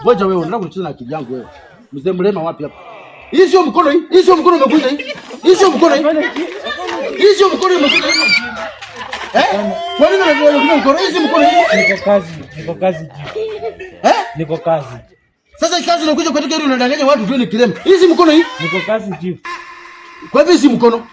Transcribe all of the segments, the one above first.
Ngoja wewe unataka kucheza na akili yangu wewe. Mzee mlema wapi hapa? Hii sio mkono hii. Hii sio mkono umekuja hii. Hii sio mkono hii. Hii sio mkono umekuja hii. Kwa nini unafanya mkono? Hii sio mkono hii. Niko kazi. Niko kazi. Sasa kazi inakuja katika hili unadanganya watu tu ni kilema. Hii si mkono hii. Niko kazi chief. Kwa hivyo si mkono.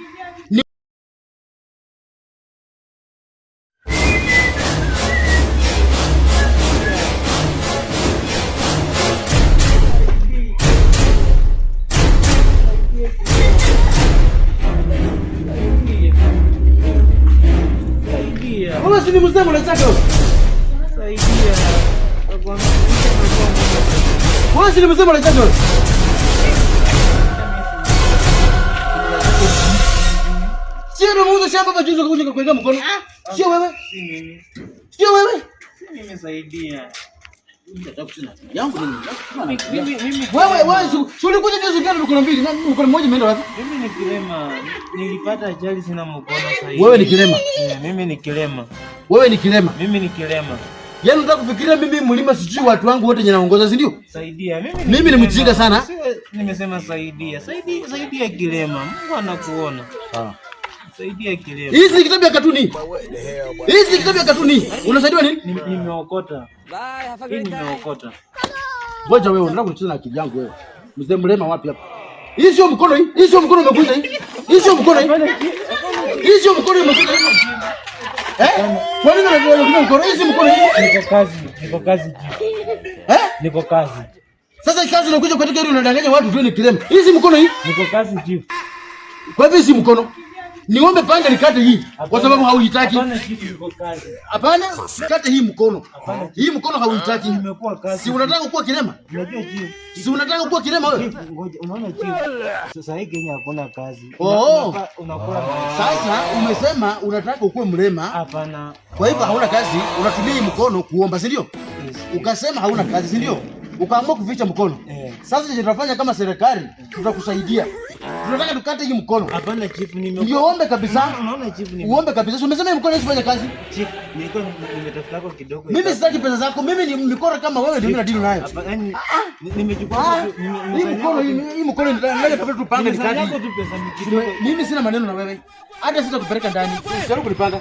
Wewe si mzee unataka wewe? Saidia. Wewe si mzee unataka wewe? Sio ndio muuza shamba hapa juzi kuja kuweka mkono. Sio wewe? Si mimi. Sio wewe? Si mimi saidia. Nataka kusema yangu nini? Wewe sio kuja juzi gani mkono mbili na mkono mmoja umeenda wapi? Mimi ni kilema. Nilipata ajali sina mkono sasa. Wewe ni kilema? Mimi ni kilema. Wewe ni kilema? Mimi ni kilema. Yaani unataka kufikiria mimi mlima sijui watu wangu wote ninaongoza si ndio? Saidia. Mimi ni mjinga sana. Nimesema saidia. Saidia kilema. Mungu anakuona. Saidia kilema. Hizi ni kitabu ya katuni. Hizi ni kitabu ya katuni. Unasaidiwa nini? Nimeokota. Nimeokota. Ngoja wewe unataka kucheza na akili yangu wewe. Mzee mlema wapi hapa? Hii sio mkono hii. Hii sio mkono umekuja hii. Hii sio mkono hii. Hii sio mkono umekuja hii. Kwa nini unafanya mkono? Hii sio mkono hii. Niko kazi. Niko kazi. Sasa kazi inakuja katika hili unadanganya watu tu ni kilema. Hii si mkono hii. Niko kazi chief. Kwa hivyo si mkono. Niombe panga nikate hii kwa sababu hauhitaki. Hapana chief, niko kazi. Hapana, kate hii mkono. Hii mkono hauhitaki. Nimekuwa kazi. Si unataka kuwa kilema? Unajua chief. Si unataka kuwa kilema wewe? Ngoja, unaona chief. Sasa hii Kenya hakuna kazi. Unakula. Sasa umesema unataka ukuwe mlema. Hapana. Kwa hivyo hauna kazi, unatumia hii mkono kuomba, si ndio? Ukasema hauna kazi, si ndio? Ukaamua kuficha mkono. Sasa tutafanya kama serikali, tutakusaidia. Tunataka tukate hii mkono. Hapana chief, ndio ombe kabisa. Unaona chief, uombe kabisa. Umesema hii mkono isifanye kazi. Chief, nimetafuta kwa kidogo. Mimi sitaki pesa zako. Mimi ni mikono kama wewe ndio mimi deal nayo. Yaani nimechukua hii mkono ndio ndio tupanga nikadi. Mimi sina maneno na wewe. Hata sitakupeleka ndani. Usijaribu kunipanga.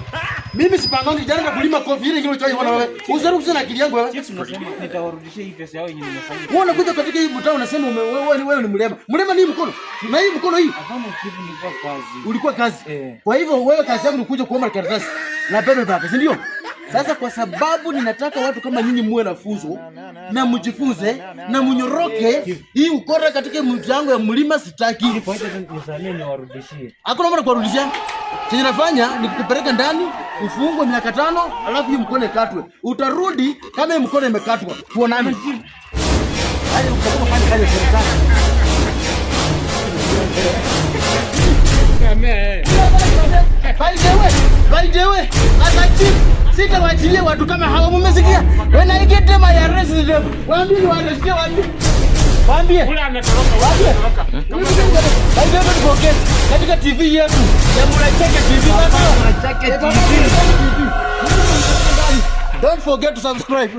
Mimi sipangangi jana kulima kofi ile ingine unachoiona wewe. Usijaribu kusema akili yangu wewe. Chief, unasema nitawarudishia hii pesa yao yenyewe nimefanya. Wewe unakuja katika hii mtaa unasema wewe ni mlema. Mlema ni mkono. Na hii mkono hii. Hapana chief, nilikuwa kazi. Ulikuwa kazi. Kwa hivyo wewe kazi yako ni kuja kuomba karatasi na bebe baba, si ndio? Sasa kwa sababu ninataka watu kama nyinyi muwe na funzo na mjifunze na mnyoroke hii ukora katika mjango ya mlima sitaki. Nisamee niwarudishie. Hakuna mara kuwarudishia. Chenye nafanya ni kukupeleka ndani, ufungwe miaka 5, alafu hii mkono ikatwe. Utarudi kama hii mkono imekatwa. Tuonane. Hadi ukatoka pale kaje serikali. Balijewe, asante. Sitawaachilia watu kama hawa, mmesikia? When I get them I arrest them. Waambie waarrestie waambie. Waambie. Kula ametoroka. I don't forget. Katika TV yetu. Ya Muracheke TV baba. Muracheke TV. Don't forget to subscribe.